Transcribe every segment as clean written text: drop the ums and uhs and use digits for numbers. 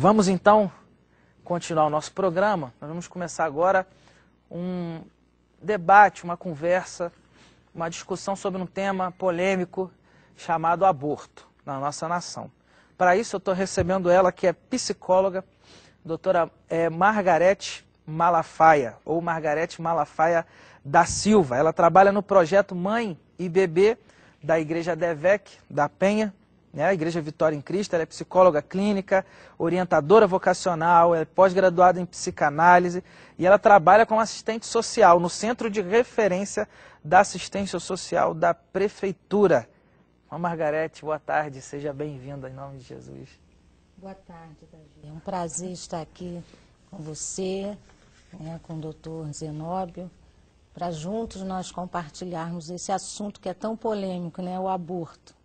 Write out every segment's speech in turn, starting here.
Vamos então continuar o nosso programa. Nós vamos começar agora um debate, uma conversa, uma discussão sobre um tema polêmico chamado aborto na nossa nação. Para isso eu estou recebendo ela, que é psicóloga, doutora Margarete Malafaia, ou Margarete Malafaia da Silva. Ela trabalha no projeto Mãe e Bebê da Igreja Devec, da Penha, né, a Igreja Vitória em Cristo. Ela é psicóloga clínica, orientadora vocacional, é pós-graduada em psicanálise e ela trabalha como assistente social no Centro de Referência da Assistência Social da Prefeitura. Margarete, boa tarde, seja bem-vinda em nome de Jesus. Boa tarde, Davi. É um prazer estar aqui com você, né, com o doutor Zenóbio, para juntos nós compartilharmos esse assunto que é tão polêmico, né, o aborto.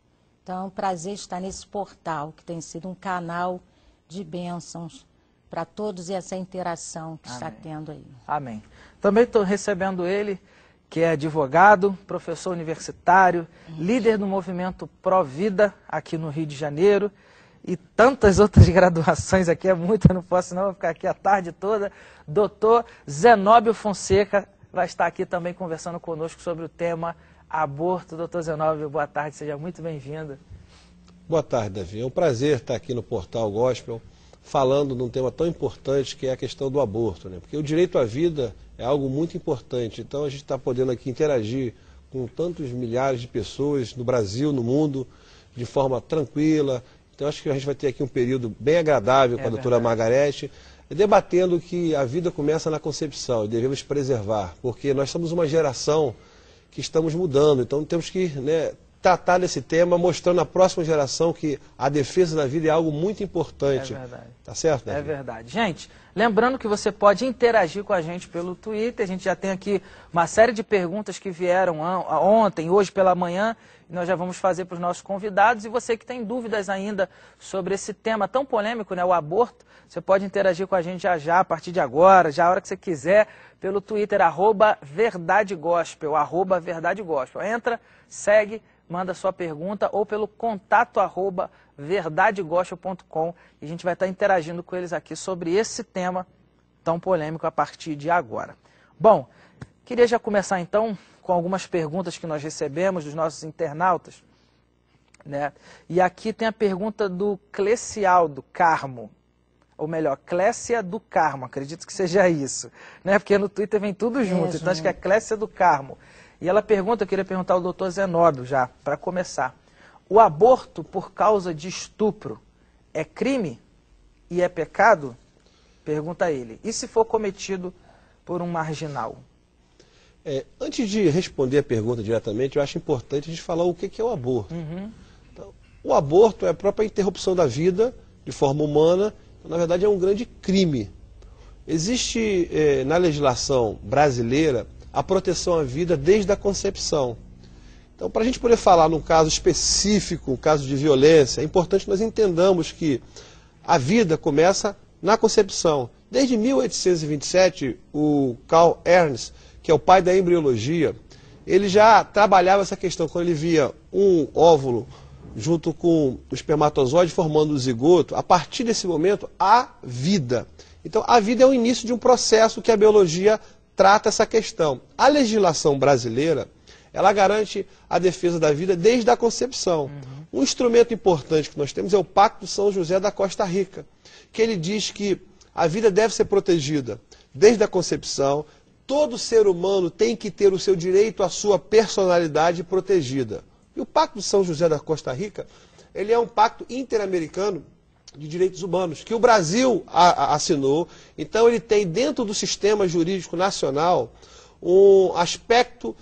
Então, é um prazer estar nesse portal, que tem sido um canal de bênçãos para todos e essa interação que está tendo aí. Amém. Também estou recebendo ele, que é advogado, professor universitário, líder do movimento Pró-Vida aqui no Rio de Janeiro e tantas outras graduações aqui, é muito, eu não posso não, vou ficar aqui a tarde toda. Doutor Zenóbio Fonseca vai estar aqui também conversando conosco sobre o tema aborto. Doutor Zenóbio, boa tarde, seja muito bem-vindo. Boa tarde, Davi. É um prazer estar aqui no Portal Gospel falando de um tema tão importante que é a questão do aborto, né? Porque o direito à vida é algo muito importante, então a gente está podendo aqui interagir com tantos milhares de pessoas no Brasil, no mundo, de forma tranquila. Então acho que a gente vai ter aqui um período bem agradável com a doutora Margarete, debatendo que a vida começa na concepção e devemos preservar, porque nós somos uma geração que estamos mudando, então temos que, né, tratar desse tema, mostrando à próxima geração que a defesa da vida é algo muito importante. É verdade. Tá certo, Davi? É verdade. Gente, lembrando que você pode interagir com a gente pelo Twitter, a gente já tem aqui uma série de perguntas que vieram ontem, hoje pela manhã, e nós já vamos fazer para os nossos convidados, e você que tem dúvidas ainda sobre esse tema tão polêmico, né, o aborto, você pode interagir com a gente já, a partir de agora, já a hora que você quiser, pelo Twitter, @VerdadeGospel, @VerdadeGospel. Entra, segue, manda sua pergunta ou pelo contato @verdadegospel.com e a gente vai estar interagindo com eles aqui sobre esse tema tão polêmico a partir de agora. Bom, queria já começar então com algumas perguntas que nós recebemos dos nossos internautas, né? E aqui tem a pergunta do Clecialdo Carmo, ou melhor, Clécia do Carmo, acredito que seja isso, né? Porque no Twitter vem tudo junto, então acho que é Clécia do Carmo. E ela pergunta, eu queria perguntar ao doutor Zenóbio já, para começar. O aborto por causa de estupro é crime e é pecado? Pergunta ele. E se for cometido por um marginal? Antes de responder a pergunta diretamente, eu acho importante a gente falar o que é o aborto. Então, o aborto é a própria interrupção da vida de forma humana, então, na verdade é um grande crime. Existe na legislação brasileira a proteção à vida desde a concepção. Então, para a gente poder falar num caso específico, um caso de violência, é importante que nós entendamos que a vida começa na concepção. Desde 1827, o Carl Ernst, que é o pai da embriologia, ele já trabalhava essa questão, quando ele via um óvulo junto com o espermatozoide formando o zigoto, a partir desse momento, há vida. Então, a vida é o início de um processo que a biologia trata essa questão. A legislação brasileira, ela garante a defesa da vida desde a concepção. Um instrumento importante que nós temos é o Pacto de São José da Costa Rica, que ele diz que a vida deve ser protegida desde a concepção, todo ser humano tem que ter o seu direito à sua personalidade protegida. E o Pacto de São José da Costa Rica, ele é um pacto interamericano de direitos humanos, que o Brasil assinou. Então ele tem dentro do sistema jurídico nacional um aspecto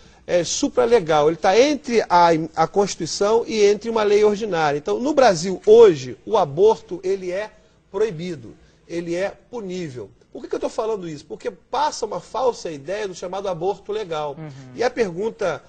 supralegal. Ele está entre a Constituição e entre uma lei ordinária. Então no Brasil hoje o aborto ele é proibido, ele é punível. Por que eu estou falando isso? Porque passa uma falsa ideia do chamado aborto legal. E a pergunta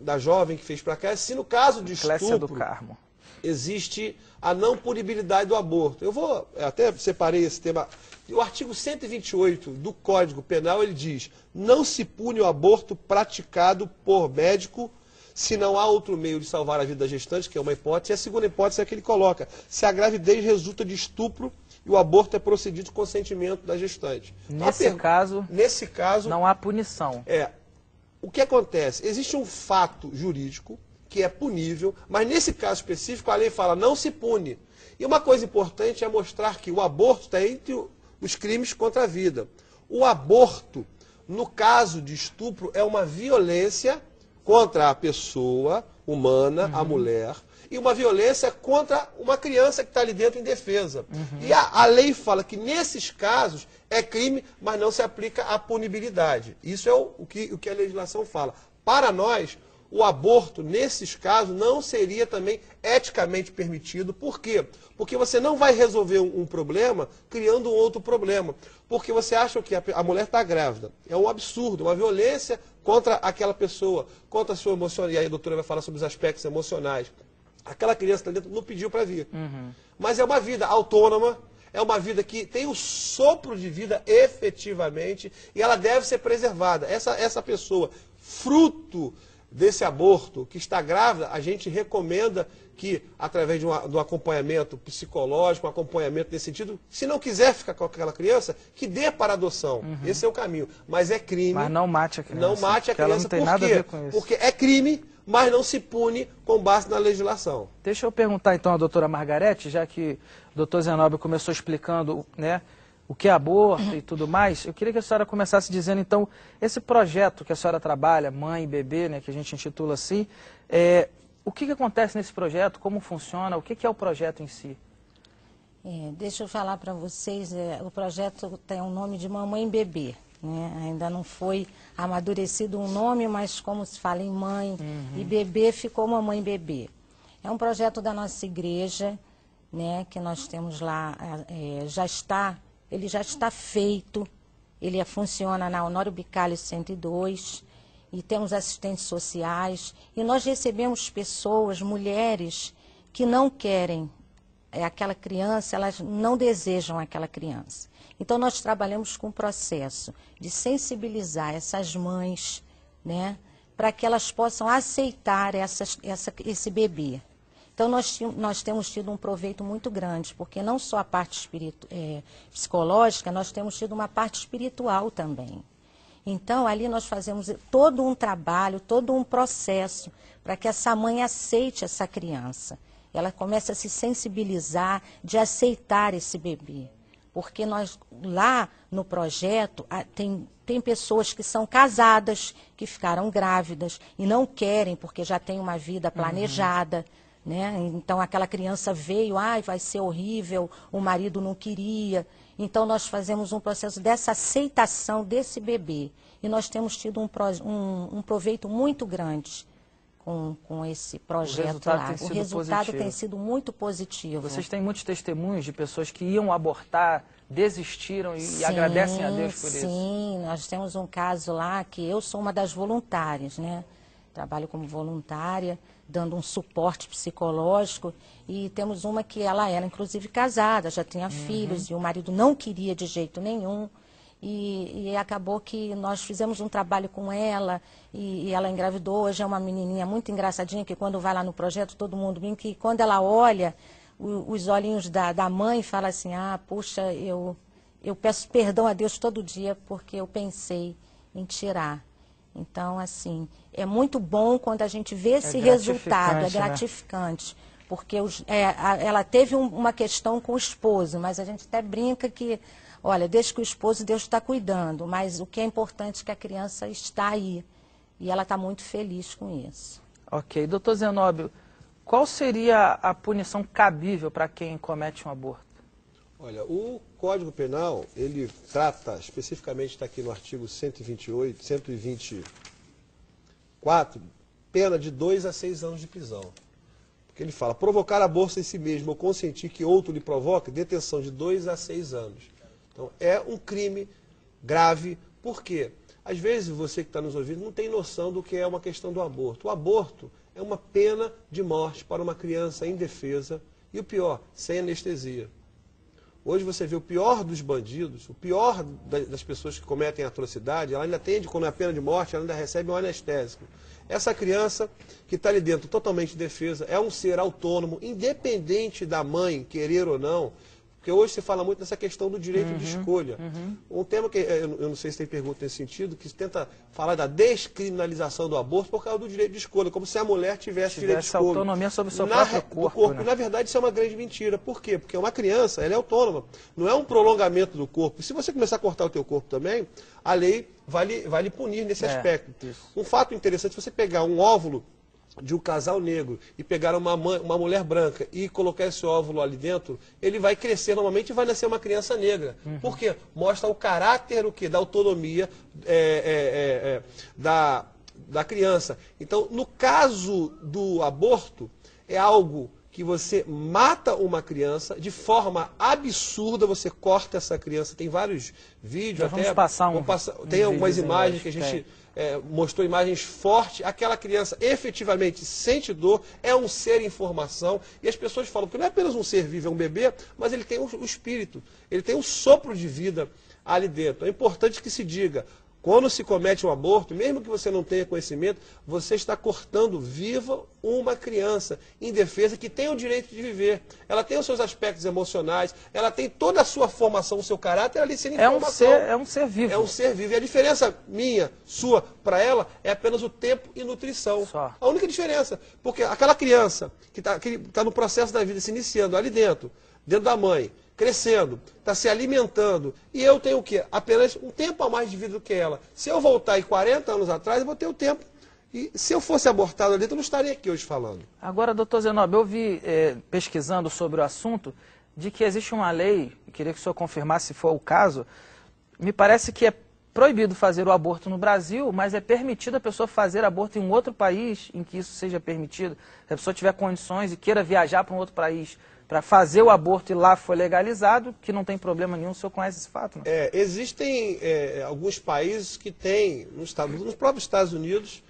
da jovem que fez para cá é se no caso de estupro do Carmo existe a não punibilidade do aborto. Eu até separei esse tema. O artigo 128 do Código Penal, ele diz: não se pune o aborto praticado por médico se não há outro meio de salvar a vida da gestante, que é uma hipótese, e a segunda hipótese é que ele coloca, se a gravidez resulta de estupro e o aborto é procedido com consentimento da gestante. Nesse caso, não há punição. O que acontece? Existe um fato jurídico que é punível, mas nesse caso específico a lei fala não se pune. E uma coisa importante é mostrar que o aborto está entre os crimes contra a vida. O aborto, no caso de estupro, é uma violência contra a pessoa humana, a mulher, e uma violência contra uma criança que está ali dentro em defesa. E a lei fala que nesses casos é crime, mas não se aplica a punibilidade. Isso é o que a legislação fala. Para nós, o aborto, nesses casos, não seria também eticamente permitido. Por quê? Porque você não vai resolver um problema criando um outro problema. Porque você acha que a mulher está grávida. É um absurdo, uma violência contra aquela pessoa, contra a sua emoção. E aí a doutora vai falar sobre os aspectos emocionais. Aquela criança está dentro não pediu para vir. Mas é uma vida autônoma, é uma vida que tem o sopro de vida efetivamente e ela deve ser preservada. Essa pessoa, fruto desse aborto, que está grávida, a gente recomenda que, através de um acompanhamento psicológico, um acompanhamento nesse sentido, se não quiser ficar com aquela criança, que dê para adoção. Esse é o caminho. Mas é crime. Mas não mate a criança. Não mate a criança. Ela não tem nada a ver com isso. Porque é crime, mas não se pune com base na legislação. Deixa eu perguntar então à doutora Margarete, já que o doutor Zenóbio começou explicando, né, o que é aborto e tudo mais, eu queria que a senhora começasse dizendo, então, esse projeto que a senhora trabalha, Mãe e Bebê, né, que a gente intitula assim, o que acontece nesse projeto, como funciona, o que é o projeto em si? Deixa eu falar para vocês, o projeto tem o nome de Mamãe e Bebê, né? Ainda não foi amadurecido um nome, mas como se fala em mãe e bebê, ficou Mamãe e Bebê. É um projeto da nossa igreja, né, que nós temos lá, ele já está feito, ele funciona na Honório Bicalho 102, e temos assistentes sociais, e nós recebemos pessoas, mulheres, que não querem aquela criança, elas não desejam aquela criança. Então nós trabalhamos com o processo de sensibilizar essas mães, né, para que elas possam aceitar esse bebê. Então, nós temos tido um proveito muito grande, porque não só a parte psicológica, nós temos tido uma parte espiritual também. Então, ali nós fazemos todo um trabalho, todo um processo, para que essa mãe aceite essa criança. Ela comece a se sensibilizar de aceitar esse bebê. Porque nós, lá no projeto, tem pessoas que são casadas, que ficaram grávidas e não querem, porque já tem uma vida planejada. Né? Então aquela criança veio, vai ser horrível, o marido não queria. Então nós fazemos um processo dessa aceitação desse bebê. E nós temos tido um proveito muito grande com esse projeto lá. O resultado tem sido muito positivo. Vocês têm muitos testemunhos de pessoas que iam abortar, desistiram e agradecem a Deus por isso? Sim, nós temos um caso lá que eu sou uma das voluntárias, né? Trabalho como voluntária, dando um suporte psicológico, e temos uma que ela era inclusive casada, já tinha filhos, e o marido não queria de jeito nenhum, e acabou que nós fizemos um trabalho com ela, e ela engravidou. Hoje é uma menininha muito engraçadinha, que quando vai lá no projeto, todo mundo brinca, que quando ela olha, os olhinhos da mãe fala assim, puxa, eu peço perdão a Deus todo dia, porque eu pensei em tirar. Então, assim, é muito bom quando a gente vê esse resultado, é gratificante. Né? Porque ela teve uma questão com o esposo, mas a gente até brinca que, olha, deixa que o esposo, Deus está cuidando, mas o que é importante é que a criança está aí, e ela está muito feliz com isso. Ok. Doutor Zenóbio, qual seria a punição cabível para quem comete um aborto? Olha, o Código Penal, ele trata, especificamente está aqui no artigo 124, pena de 2 a 6 anos de prisão. Porque ele fala, provocar aborto em si mesmo ou consentir que outro lhe provoque, detenção de 2 a 6 anos. Então, é um crime grave. Por quê? Às vezes, você que está nos ouvindo não tem noção do que é uma questão do aborto. O aborto é uma pena de morte para uma criança indefesa e, o pior, sem anestesia. Hoje você vê o pior dos bandidos, o pior das pessoas que cometem atrocidade, ela ainda tem, quando é a pena de morte, ela ainda recebe um anestésico. Essa criança que está ali dentro totalmente indefesa, é um ser autônomo, independente da mãe querer ou não, porque hoje se fala muito nessa questão do direito de escolha. Um tema que eu não sei se tem pergunta nesse sentido, que tenta falar da descriminalização do aborto por causa do direito de escolha, como se a mulher tivesse direito de escolha. Autonomia sobre o seu próprio corpo. Né? Na verdade, isso é uma grande mentira. Por quê? Porque uma criança, ela é autônoma, não é um prolongamento do corpo. E se você começar a cortar o teu corpo também, a lei vai lhe punir nesse aspecto. Isso. Um fato interessante, se você pegar um óvulo de um casal negro e pegar uma mulher branca e colocar esse óvulo ali dentro, ele vai crescer normalmente e vai nascer uma criança negra. Por quê? Mostra o caráter da autonomia da criança. Então, no caso do aborto, é algo que você mata uma criança de forma absurda, você corta essa criança. Tem vários vídeos, vamos passar tem algumas imagens que a gente mostrou, imagens fortes. Aquela criança efetivamente sente dor, é um ser em formação, e as pessoas falam que não é apenas um ser vivo, é um bebê, mas ele tem o espírito, ele tem um sopro de vida ali dentro. É importante que se diga, quando se comete um aborto, mesmo que você não tenha conhecimento, você está cortando viva uma criança indefesa que tem o direito de viver. Ela tem os seus aspectos emocionais, ela tem toda a sua formação, o seu caráter ali sendo informação. É um ser vivo. É um ser vivo. E a diferença minha, sua, para ela, é apenas o tempo e nutrição. Só. A única diferença. Porque aquela criança que está no processo da vida se iniciando ali dentro da mãe, crescendo, está se alimentando, e eu tenho o quê? Apenas um tempo a mais de vida do que ela. Se eu voltar aí 40 anos atrás, eu vou ter o tempo. E se eu fosse abortado ali dentro, eu não estaria aqui hoje falando. Agora, doutor Zenob, eu vi, pesquisando sobre o assunto, de que existe uma lei, queria que o senhor confirmasse se for o caso, me parece que é proibido fazer o aborto no Brasil, mas é permitido a pessoa fazer aborto em um outro país em que isso seja permitido. Se a pessoa tiver condições e queira viajar para um outro país para fazer o aborto e lá foi legalizado, que não tem problema nenhum, o senhor conhece esse fato? Não? Existem alguns países que têm, nos próprios Estados Unidos,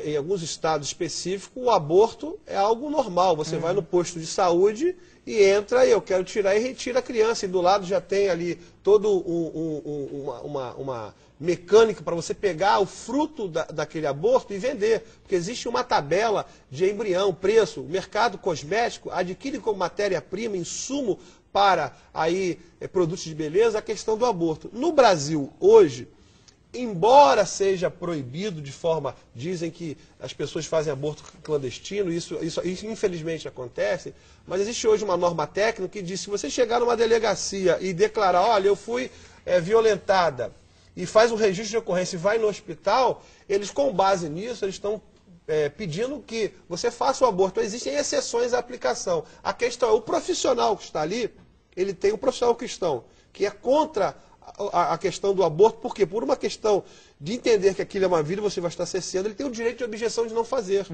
em alguns estados específicos, o aborto é algo normal. Você vai no posto de saúde e entra e eu quero tirar e retira a criança. E do lado já tem ali todo uma mecânica para você pegar o fruto daquele aborto e vender. Porque existe uma tabela de embrião, preço. O mercado cosmético adquire como matéria-prima, insumo para produtos de beleza, a questão do aborto. No Brasil, hoje, embora seja proibido de forma, dizem que as pessoas fazem aborto clandestino, isso infelizmente acontece, mas existe hoje uma norma técnica que diz que se você chegar numa delegacia e declarar, olha, eu fui violentada, e faz um registro de ocorrência e vai no hospital, eles com base nisso, eles estão pedindo que você faça o aborto. Existem exceções à aplicação. A questão é, o profissional que está ali, ele tem um profissional cristão, que é contra a questão do aborto, por quê? Por uma questão de entender que aquilo é uma vida, você vai estar cerceando, ele tem o direito de objeção de não fazer.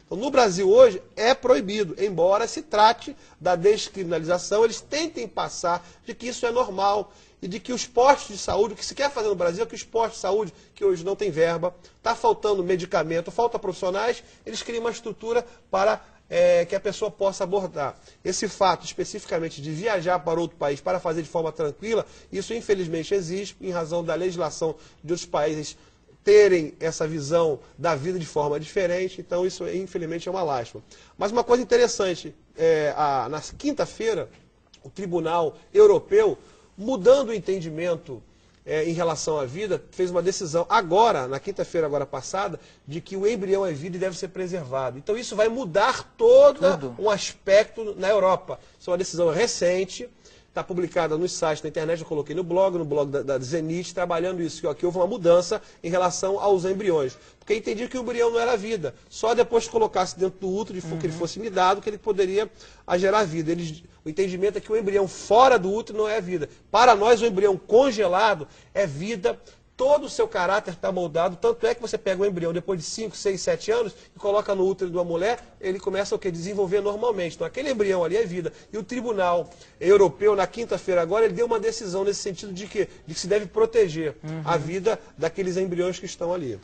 Então, no Brasil hoje é proibido, embora se trate da descriminalização, eles tentem passar de que isso é normal e de que os postos de saúde, o que se quer fazer no Brasil é que os postos de saúde, que hoje não tem verba, está faltando medicamento, falta profissionais, eles criam uma estrutura para que a pessoa possa abordar. Esse fato, especificamente, de viajar para outro país para fazer de forma tranquila, isso infelizmente existe, em razão da legislação de outros países terem essa visão da vida de forma diferente, então isso infelizmente é uma lástima. Mas uma coisa interessante, na quinta-feira, o Tribunal Europeu, mudando o entendimento em relação à vida, fez uma decisão agora, na quinta-feira agora passada, de que o embrião é vida e deve ser preservado. Então isso vai mudar todo um aspecto na Europa. Isso é uma decisão recente, está publicada nos sites da internet, eu coloquei no blog da Zenit, trabalhando isso, que houve uma mudança em relação aos embriões. Porque entendi que o embrião não era vida. Só depois que colocasse dentro do útero, que ele fosse midado, que ele poderia gerar vida. O entendimento é que o embrião fora do útero não é vida. Para nós, o embrião congelado é vida. Todo o seu caráter está moldado, tanto é que você pega o embrião depois de 5, 6, 7 anos e coloca no útero de uma mulher, ele começa a desenvolver normalmente. Então aquele embrião ali é vida. E o Tribunal Europeu, na quinta-feira agora, ele deu uma decisão nesse sentido de que se deve proteger a vida daqueles embriões que estão ali.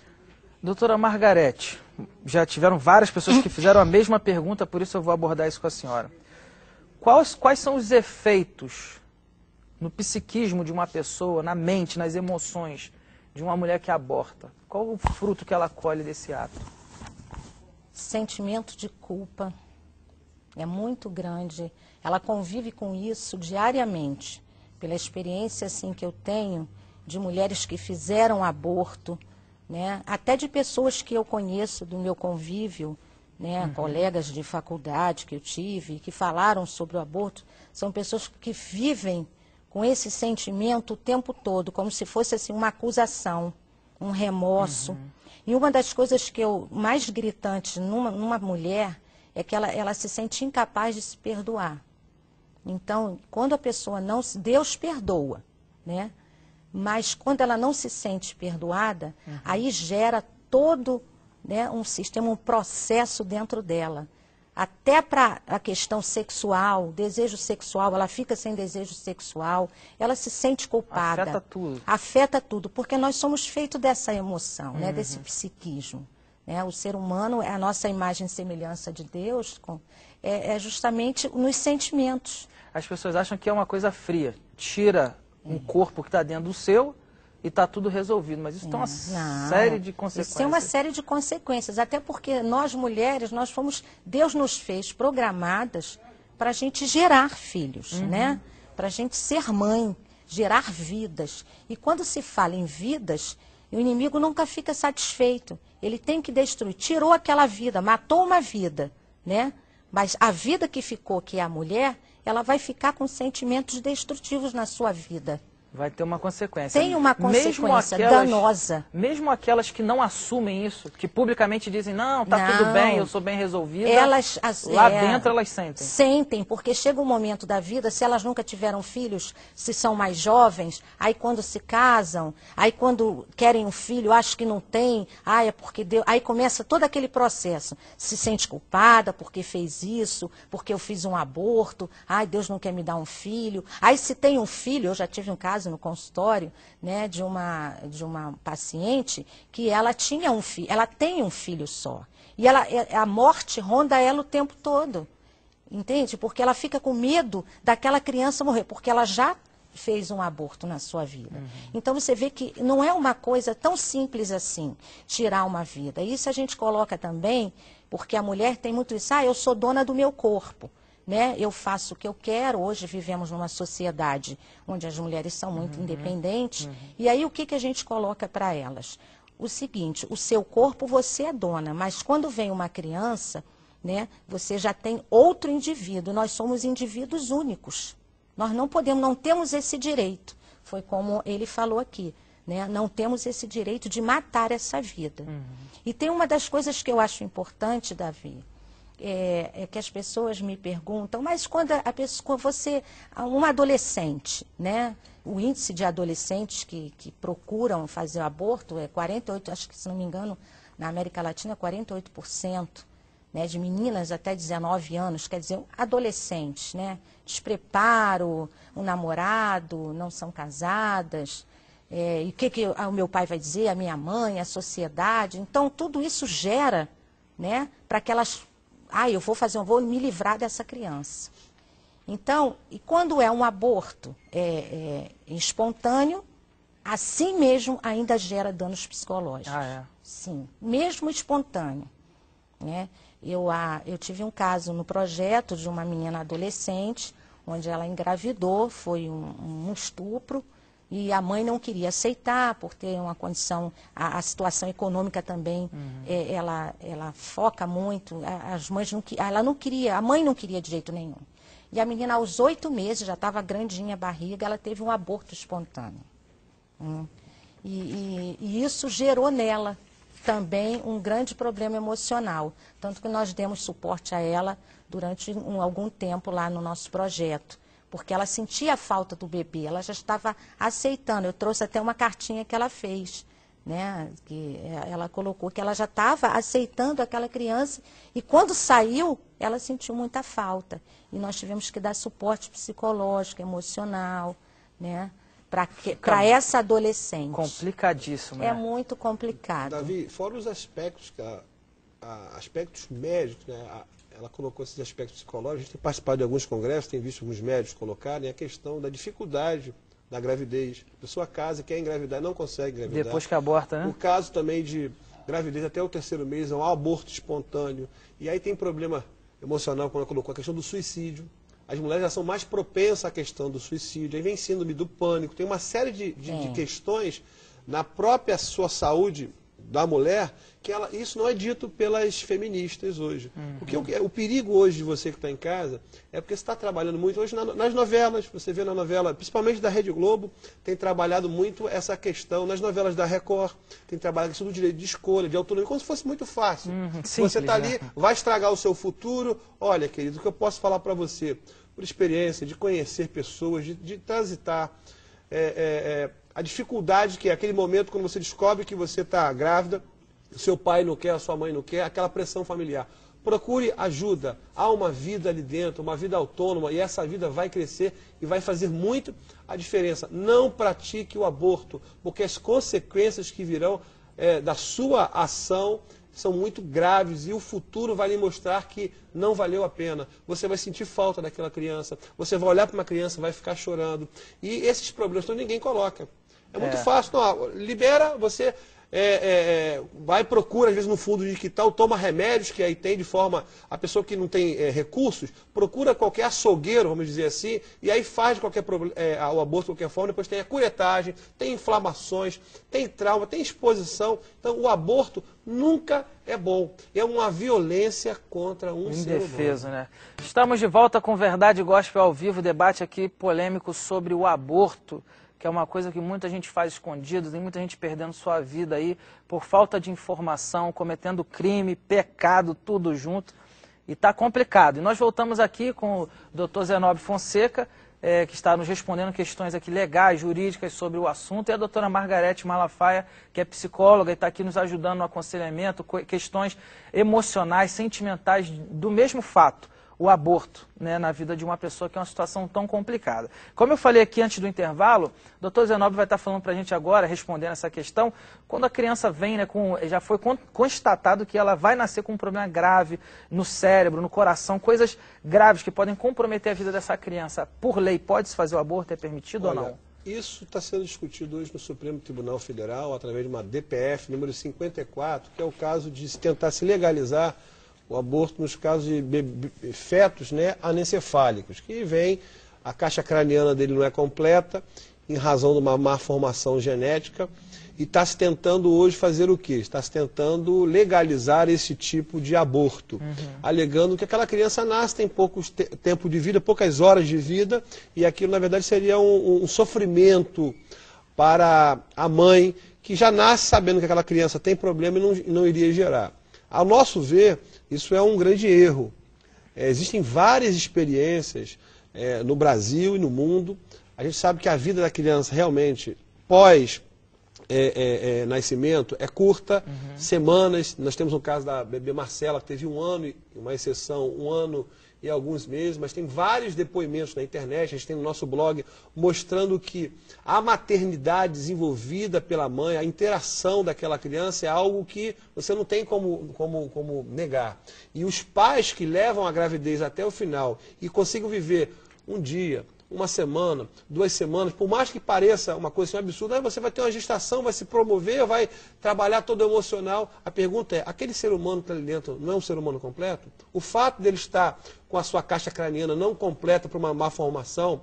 Doutora Margarete, já tiveram várias pessoas que fizeram a mesma pergunta, por isso eu vou abordar isso com a senhora. Quais são os efeitos no psiquismo de uma pessoa, na mente, nas emoções de uma mulher que aborta? Qual o fruto que ela colhe desse ato? Sentimento de culpa é muito grande. Ela convive com isso diariamente. Pela experiência assim, que eu tenho de mulheres que fizeram aborto, né? Até de pessoas que eu conheço do meu convívio, né? Colegas de faculdade que eu tive, que falaram sobre o aborto, são pessoas que vivem com esse sentimento o tempo todo, como se fosse assim, uma acusação, um remorso. E uma das coisas que eu mais gritante numa mulher é que ela se sente incapaz de se perdoar. Então, quando a pessoa não se... Deus perdoa, né? Mas quando ela não se sente perdoada, aí gera todo, né, um sistema, um processo dentro dela. Até para a questão sexual, desejo sexual, ela fica sem desejo sexual, ela se sente culpada. Afeta tudo. Afeta tudo, porque nós somos feitos dessa emoção, né, desse psiquismo. Né? O ser humano, a nossa imagem e semelhança de Deus, é justamente nos sentimentos. As pessoas acham que é uma coisa fria. Tira um corpo que está dentro do seu e está tudo resolvido. Mas isso tem uma série de consequências. Isso tem uma série de consequências. Até porque nós, mulheres, Deus nos fez programadas para a gente gerar filhos, né? Para a gente ser mãe, gerar vidas. E quando se fala em vidas, o inimigo nunca fica satisfeito. Ele tem que destruir. Tirou aquela vida, matou uma vida, né? Mas a vida que ficou, que é a mulher, ela vai ficar com sentimentos destrutivos na sua vida. Vai ter uma consequência. Tem uma consequência danosa. Mesmo aquelas que não assumem isso, que publicamente dizem, não, tudo bem, eu sou bem resolvida, lá dentro elas sentem. Sentem, porque chega um momento da vida, se elas nunca tiveram filhos, se são mais jovens, aí quando se casam, aí quando querem um filho, acham que não tem, é porque Deus... Aí começa todo aquele processo. Se sente culpada porque fez isso, porque eu fiz um aborto, Deus não quer me dar um filho. Aí se tem um filho, eu já tive um caso no consultório, né, de uma paciente que ela tinha um filho, ela tem um filho só. E a morte ronda ela o tempo todo. Entende? Porque ela fica com medo daquela criança morrer, porque ela já fez um aborto na sua vida. Então você vê que não é uma coisa tão simples assim, tirar uma vida. Isso a gente coloca também, porque a mulher tem muito isso, eu sou dona do meu corpo. Né? Eu faço o que eu quero. Hoje vivemos numa sociedade onde as mulheres são muito independentes. E aí o que a gente coloca para elas? O seguinte, o seu corpo você é dona, mas quando vem uma criança, né, você já tem outro indivíduo. Nós somos indivíduos únicos. Nós não temos esse direito. Foi como ele falou aqui, né? Não temos esse direito de matar essa vida. E tem uma das coisas que eu acho importante, Davi, é que as pessoas me perguntam, mas quando um adolescente, né? O índice de adolescentes que procuram fazer aborto é 48%, acho que se não me engano, na América Latina é 48%, né? De meninas até 19 anos, quer dizer, adolescentes, né? Despreparo, um namorado, não são casadas, e o que o meu pai vai dizer, a minha mãe, a sociedade. Então, tudo isso gera, né? Para que elas... eu vou me livrar dessa criança. Então, e quando é um aborto espontâneo, assim mesmo ainda gera danos psicológicos. Sim, mesmo espontâneo. Né? Eu tive um caso no projeto de uma menina adolescente, onde ela engravidou, foi um estupro, e a mãe não queria aceitar por ter uma condição, a situação econômica também, ela foca muito, as mães ela não queria, a mãe não queria de jeito nenhum. E a menina aos 8 meses, já estava grandinha a barriga, ela teve um aborto espontâneo. E isso gerou nela também um grande problema emocional, tanto que nós demos suporte a ela durante algum tempo lá no nosso projeto. Porque ela sentia a falta do bebê, ela já estava aceitando. Eu trouxe até uma cartinha que ela fez, né? Que ela colocou que ela já estava aceitando aquela criança e quando saiu, ela sentiu muita falta. E nós tivemos que dar suporte psicológico, emocional, né? Para essa adolescente. Complicadíssimo, né? É muito complicado. Davi, fora os aspectos, aspectos médicos, né? ela colocou esses aspectos psicológicos. A gente tem participado de alguns congressos, tem visto alguns médicos colocarem a questão da dificuldade da gravidez. A pessoa casa, quer engravidar, não consegue engravidar. Depois que aborta, né? O caso também de gravidez até o 3º mês, é um aborto espontâneo. E aí tem problema emocional, quando ela colocou a questão do suicídio. As mulheres já são mais propensas à questão do suicídio. Aí vem síndrome do pânico. Tem uma série de questões na própria sua saúde da mulher, que isso não é dito pelas feministas hoje. Porque o perigo hoje de você que está em casa é porque você está trabalhando muito hoje nas novelas. Você vê na novela, principalmente da Rede Globo, tem trabalhado muito essa questão. Nas novelas da Record, tem trabalhado a questão do direito de escolha, de autonomia, como se fosse muito fácil. Simples, você está ali, né? vai estragar o seu futuro. Olha, querido, o que eu posso falar para você, por experiência, de conhecer pessoas, de transitar, a dificuldade que é aquele momento quando você descobre que você está grávida, o seu pai não quer, a sua mãe não quer, aquela pressão familiar. Procure ajuda. Há uma vida ali dentro, uma vida autônoma, e essa vida vai crescer e vai fazer muito a diferença. Não pratique o aborto, porque as consequências que virão da sua ação são muito graves e o futuro vai lhe mostrar que não valeu a pena. Você vai sentir falta daquela criança, você vai olhar para uma criança e vai ficar chorando. E esses problemas então, ninguém coloca. É muito fácil. Não, libera, você vai procura, às vezes, no fundo de quintal, toma remédios que aí tem de forma... A pessoa que não tem recursos, procura qualquer açougueiro, vamos dizer assim, e aí faz qualquer o aborto de qualquer forma, depois tem a curetagem, tem inflamações, tem trauma, tem exposição. Então, o aborto nunca é bom. É uma violência contra um ser humano. Indefeso, né? Estamos de volta com Verdade Gospel ao vivo, debate aqui polêmico sobre o aborto, que é uma coisa que muita gente faz escondido, tem muita gente perdendo sua vida aí por falta de informação, cometendo crime, pecado, tudo junto, e está complicado. E nós voltamos aqui com o Dr. Zenóbio Fonseca, que está nos respondendo questões aqui legais, jurídicas sobre o assunto, e a doutora Margarete Malafaia, que é psicóloga e está aqui nos ajudando no aconselhamento, questões emocionais, sentimentais do mesmo fato. O aborto, né, na vida de uma pessoa que é uma situação tão complicada. Como eu falei aqui antes do intervalo, o doutor Zenóbio vai estar falando para a gente agora, respondendo essa questão, quando a criança vem, né, já foi constatado que ela vai nascer com um problema grave no cérebro, no coração, coisas graves que podem comprometer a vida dessa criança. Por lei, pode-se fazer o aborto? É permitido ou não? Isso está sendo discutido hoje no Supremo Tribunal Federal, através de uma DPF número 54, que é o caso de se tentar se legalizar o aborto nos casos de fetos, né, anencefálicos, que vem, a caixa craniana dele não é completa, em razão de uma má formação genética, e está se tentando hoje fazer o quê? Está se tentando legalizar esse tipo de aborto, alegando que aquela criança nasce, tem pouco tempo de vida, poucas horas de vida, e aquilo na verdade seria um sofrimento para a mãe, que já nasce sabendo que aquela criança tem problema e não iria gerar. Ao nosso ver, isso é um grande erro. Existem várias experiências no Brasil e no mundo. A gente sabe que a vida da criança realmente, pós nascimento, é curta, semanas. Nós temos um caso da bebê Marcela, que teve 1 ano, uma exceção, 1 ano e alguns meses, mas tem vários depoimentos na internet, a gente tem no nosso blog, mostrando que a maternidade desenvolvida pela mãe, a interação daquela criança é algo que você não tem como negar. E os pais que levam a gravidez até o final e consigam viver um dia, 1 semana, 2 semanas, por mais que pareça uma coisa assim absurda, aí você vai ter uma gestação, vai se promover, vai trabalhar todo emocional. A pergunta é, aquele ser humano que está ali dentro não é um ser humano completo? O fato dele estar com a sua caixa craniana não completa por uma má formação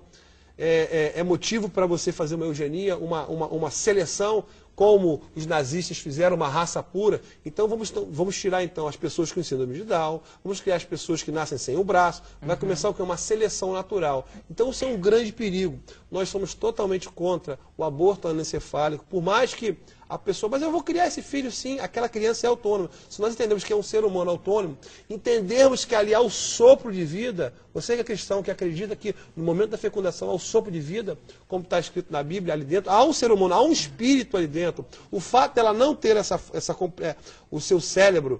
é motivo para você fazer uma eugenia, uma seleção, como os nazistas fizeram, uma raça pura. Então vamos tirar então as pessoas com síndrome de Down, vamos criar as pessoas que nascem sem o braço, vai começar o que? Uma seleção natural. Então isso é um grande perigo. Nós somos totalmente contra o aborto anencefálico, por mais que a pessoa, mas eu vou criar esse filho sim, aquela criança é autônoma. Se nós entendemos que é um ser humano autônomo, entendermos que ali há o sopro de vida, você que é cristão, que acredita que no momento da fecundação há o sopro de vida, como está escrito na Bíblia, ali dentro, há um ser humano, há um espírito ali dentro. O fato dela não ter o seu cérebro,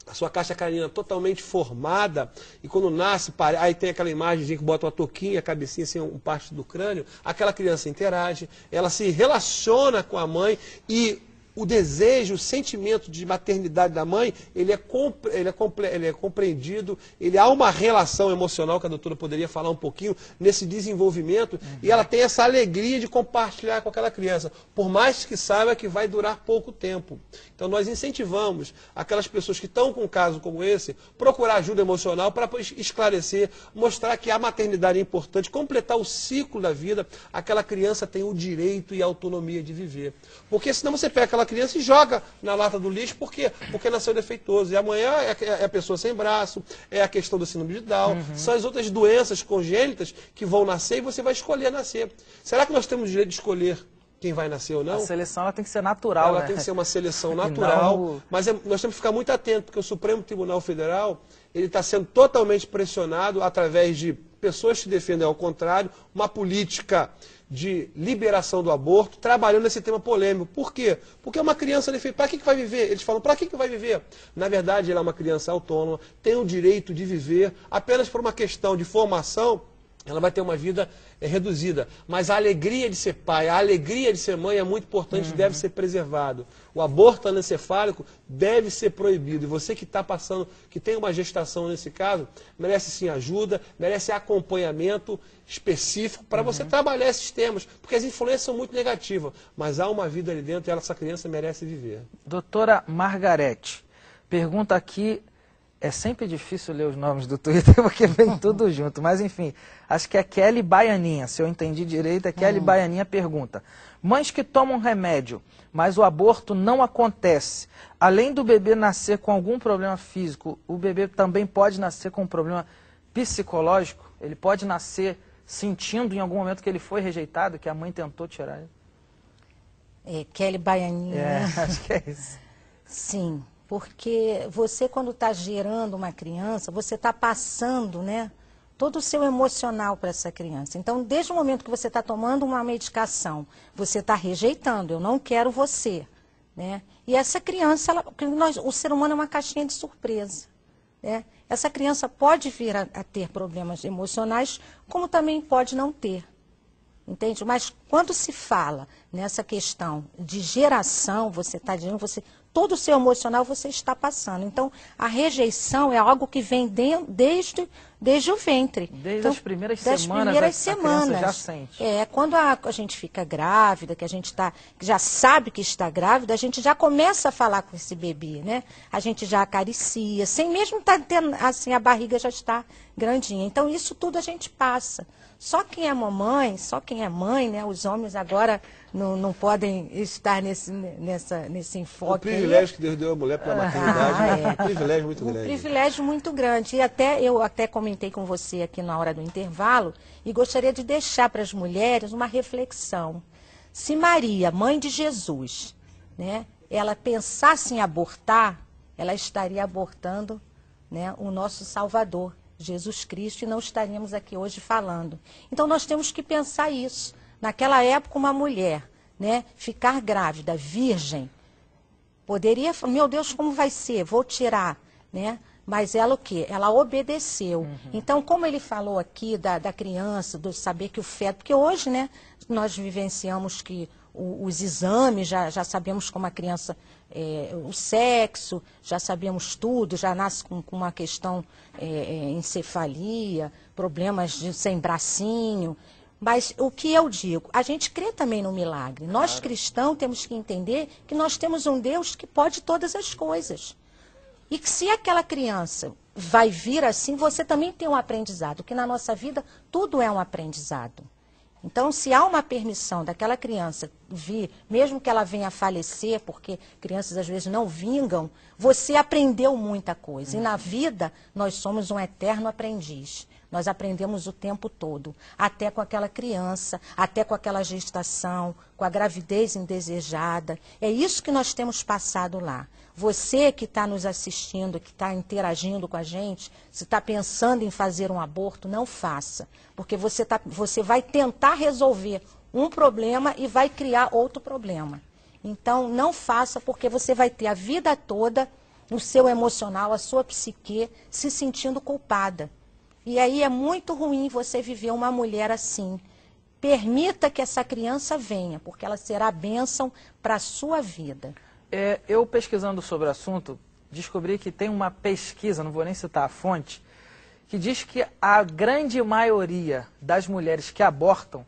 a sua caixa craniana totalmente formada, e quando nasce, aí tem aquela imagem que bota uma touquinha, a cabecinha assim, um parte do crânio, aquela criança interage, ela se relaciona com a mãe, e o desejo, o sentimento de maternidade da mãe, ele é compreendido, há uma relação emocional, que a doutora poderia falar um pouquinho, nesse desenvolvimento, e ela tem essa alegria de compartilhar com aquela criança, por mais que saiba que vai durar pouco tempo. Então nós incentivamos aquelas pessoas que estão com um caso como esse, procurar ajuda emocional para esclarecer, mostrar que a maternidade é importante, completar o ciclo da vida, aquela criança tem o direito e a autonomia de viver. Porque senão você pega aquela criança e joga na lata do lixo, por quê? Porque nasceu defeituoso. E amanhã é a pessoa sem braço, é a questão do síndrome de Down, são as outras doenças congênitas que vão nascer e você vai escolher nascer. Será que nós temos o direito de escolher quem vai nascer ou não? A seleção ela tem que ser natural, ela né? tem que ser uma seleção natural, não... mas nós temos que ficar muito atentos, porque o Supremo Tribunal Federal ele está sendo totalmente pressionado através de pessoas que defendem ao contrário, uma política de liberação do aborto, trabalhando nesse tema polêmico. Por quê? Porque é uma criança defeituosa. Para que vai viver? Eles falam, para que vai viver? Na verdade, ela é uma criança autônoma, tem o direito de viver, apenas por uma questão de formação, ela vai ter uma vida reduzida. Mas a alegria de ser pai, a alegria de ser mãe é muito importante e deve ser preservado. O aborto anencefálico deve ser proibido. E você que está passando, que tem uma gestação nesse caso, merece sim ajuda, merece acompanhamento específico para você trabalhar esses temas. Porque as influências são muito negativas. Mas há uma vida ali dentro e essa criança merece viver. Doutora Margarete, pergunta aqui. É sempre difícil ler os nomes do Twitter, porque vem tudo junto. Mas, enfim, acho que é Kelly Baianinha. Se eu entendi direito, é Kelly Baianinha pergunta. Mães que tomam remédio, mas o aborto não acontece. Além do bebê nascer com algum problema físico, o bebê também pode nascer com um problema psicológico? Ele pode nascer sentindo em algum momento que ele foi rejeitado, que a mãe tentou tirar ele? É, Kelly Baianinha. Acho que é isso. Sim. Porque você, quando está gerando uma criança, você está passando, né, todo o seu emocional para essa criança. Então, desde o momento que você está tomando uma medicação, você está rejeitando, eu não quero você. Né? E essa criança, o ser humano é uma caixinha de surpresa. Né? Essa criança pode vir a ter problemas emocionais, como também pode não ter. Entende? Mas quando se fala nessa questão de geração, você está dizendo, todo o seu emocional você está passando. Então, a rejeição é algo que vem desde o ventre. Desde as primeiras semanas, a criança já sente. Quando a gente fica grávida, que a gente já sabe que está grávida, a gente já começa a falar com esse bebê, né? A gente já acaricia, sem mesmo estar tendo, assim, a barriga já está grandinha. Então, isso tudo a gente passa. Só quem é mamãe, só quem é mãe, né? Os homens agora não podem estar nesse enfoque. O privilégio que Deus deu à mulher pela maternidade é um privilégio muito grande. Um privilégio muito grande. E eu até comentei com você aqui na hora do intervalo e gostaria de deixar para as mulheres uma reflexão. Se Maria, mãe de Jesus, né, ela pensasse em abortar, ela estaria abortando, né, o nosso Salvador, Jesus Cristo, e não estaríamos aqui hoje falando. Então nós temos que pensar isso. Naquela época, uma mulher, né, ficar grávida, virgem, poderia falar, meu Deus, como vai ser? Vou tirar, né? Mas ela o quê? Ela obedeceu. Então, como ele falou aqui da criança, do saber que o feto, porque hoje, né, nós vivenciamos que os exames, já sabemos como a criança, o sexo, já sabemos tudo, já nasce com uma questão, encefalia, problemas sem bracinho. Mas o que eu digo, a gente crê também no milagre. Nós cristãos temos que entender que nós temos um Deus que pode todas as coisas. E que se aquela criança vai vir assim, você também tem um aprendizado, que na nossa vida tudo é um aprendizado. Então, se há uma permissão daquela criança vir, mesmo que ela venha a falecer, porque crianças às vezes não vingam, você aprendeu muita coisa. E na vida, nós somos um eterno aprendiz. Nós aprendemos o tempo todo, até com aquela criança, até com aquela gestação, com a gravidez indesejada. É isso que nós temos passado lá. Você que está nos assistindo, que está interagindo com a gente, se está pensando em fazer um aborto, não faça. Porque você vai tentar resolver um problema e vai criar outro problema. Então, não faça, porque você vai ter a vida toda o seu emocional, a sua psique, se sentindo culpada. E aí é muito ruim você viver uma mulher assim. Permita que essa criança venha, porque ela será bênção para a sua vida. Eu pesquisando sobre o assunto, descobri que tem uma pesquisa, não vou nem citar a fonte, que diz que a grande maioria das mulheres que abortam,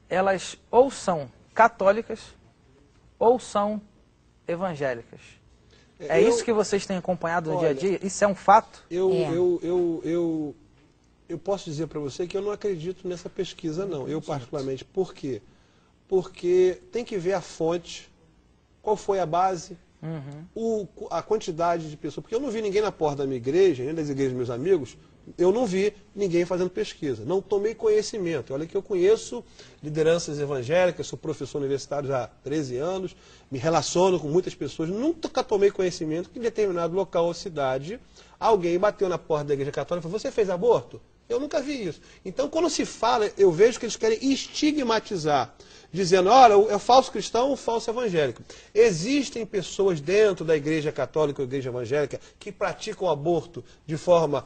elas ou são católicas ou são evangélicas. Isso que vocês têm acompanhado no dia a dia? Isso é um fato? Eu posso dizer para você que eu não acredito nessa pesquisa, não. Eu, particularmente. Por quê? Porque tem que ver a fonte, qual foi a base, a quantidade de pessoas. Porque eu não vi ninguém na porta da minha igreja, nem das igrejas dos meus amigos, eu não vi ninguém fazendo pesquisa. Não tomei conhecimento. Olha que eu conheço lideranças evangélicas, sou professor universitário já há 13 anos, me relaciono com muitas pessoas, nunca tomei conhecimento que em determinado local ou cidade alguém bateu na porta da igreja católica e falou: você fez aborto? Eu nunca vi isso. Então, quando se fala, eu vejo que eles querem estigmatizar, dizendo, olha, é o falso cristão ou o falso evangélico. Existem pessoas dentro da igreja católica ou igreja evangélica que praticam aborto de forma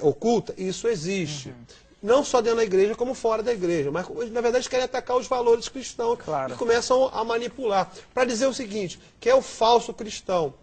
oculta, e isso existe. Não só dentro da igreja, como fora da igreja. Mas, na verdade, eles querem atacar os valores cristãos e começam a manipular. Para dizer o seguinte, que é o falso cristão.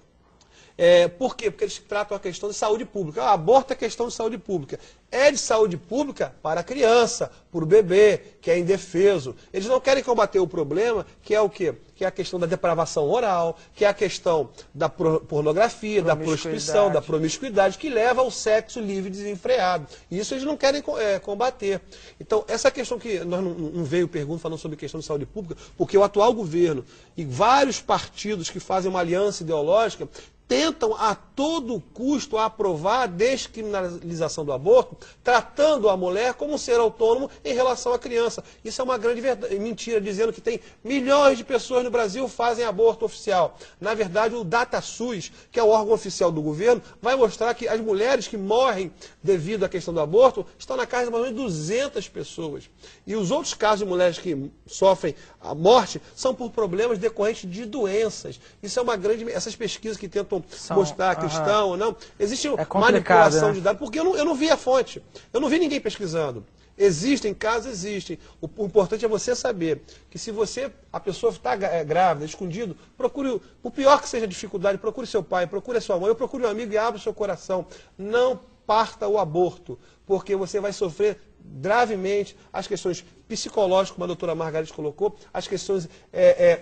Por quê? Porque eles tratam a questão de saúde pública. Aborto é questão de saúde pública. É de saúde pública para a criança, para o bebê, que é indefeso. Eles não querem combater o problema, que é o quê? Que é a questão da depravação oral, que é a questão da pornografia, da prostituição, da promiscuidade, que leva ao sexo livre e desenfreado. E isso eles não querem combater. Então, essa questão que nós não veio pergunta falando sobre questão de saúde pública, porque o atual governo e vários partidos que fazem uma aliança ideológica tentam a todo custo aprovar a descriminalização do aborto, tratando a mulher como um ser autônomo em relação à criança. Isso é uma grande mentira, dizendo que tem milhões de pessoas no Brasil que fazem aborto oficial. Na verdade, o DataSUS, que é o órgão oficial do governo, vai mostrar que as mulheres que morrem devido à questão do aborto estão na casa de mais ou menos 200 pessoas. E os outros casos de mulheres que sofrem a morte são por problemas decorrentes de doenças. Isso é uma grande... Essas pesquisas que tentam mostrar a questão ou não. Existe manipulação de dados, porque eu não vi a fonte. Eu não vi ninguém pesquisando. Existem casos, existem. O importante é você saber que se a pessoa está grávida, escondido, procure, por pior que seja a dificuldade, procure seu pai, procure a sua mãe, ou procure um amigo e abra o seu coração. Não parta o aborto, porque você vai sofrer gravemente as questões psicológicas, como a doutora Margarete colocou, as questões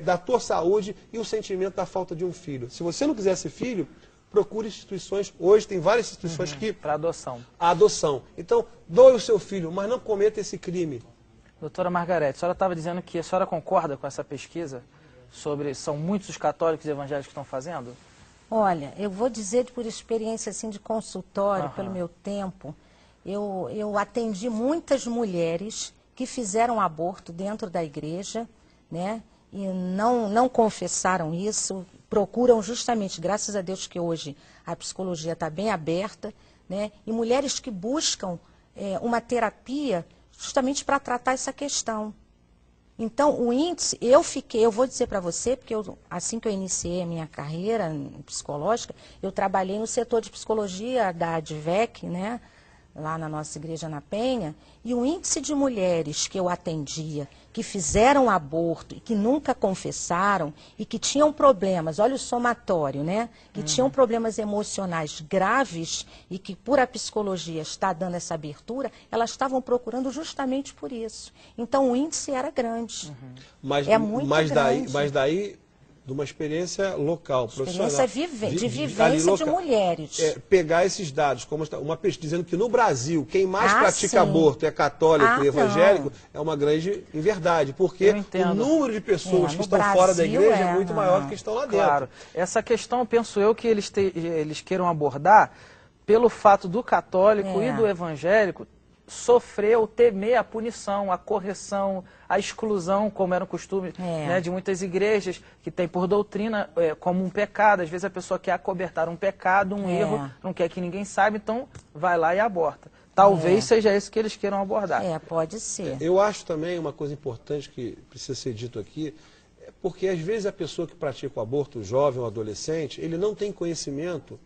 da tua saúde e o sentimento da falta de um filho. Se você não quiser ser filho, procure instituições. Hoje tem várias instituições que... Para adoção. A adoção. Então, doe o seu filho, mas não cometa esse crime. Doutora Margarete, a senhora estava dizendo que a senhora concorda com essa pesquisa sobre... São muitos os católicos e evangélicos que estão fazendo? Olha, eu vou dizer por experiência assim, de consultório, pelo meu tempo, eu atendi muitas mulheres que fizeram aborto dentro da igreja, né? E não confessaram isso, procuram justamente, graças a Deus que hoje a psicologia está bem aberta, né? E mulheres que buscam uma terapia justamente para tratar essa questão. Então, o índice, eu vou dizer para você, porque assim que eu iniciei a minha carreira psicológica, eu trabalhei no setor de psicologia da ADVEC, né? Lá na nossa igreja na Penha, e o índice de mulheres que eu atendia, que fizeram aborto e que nunca confessaram e que tinham problemas, olha o somatório, né? Que tinham problemas emocionais graves e que por a psicologia está dando essa abertura, elas estavam procurando justamente por isso. Então o índice era grande. Mas grande. Mas daí de uma experiência local, profissional. Experiência de vivência de mulheres. Pegar esses dados, como uma pesquisa dizendo que no Brasil, quem mais pratica aborto é católico e evangélico, é uma grande inverdade, porque o número de pessoas que estão fora da igreja é muito maior do que estão lá dentro. Claro. Essa questão, penso eu, que eles queiram abordar pelo fato do católico e do evangélico sofrer ou temer a punição, a correção, a exclusão, como era o costume né, de muitas igrejas, que tem por doutrina como um pecado. Às vezes a pessoa quer acobertar um pecado, um erro, não quer que ninguém saiba, então vai lá e aborta. Talvez seja isso que eles queiram abordar. Pode ser. Eu acho também uma coisa importante que precisa ser dito aqui, porque às vezes a pessoa que pratica o aborto, o jovem ou adolescente, ele não tem conhecimento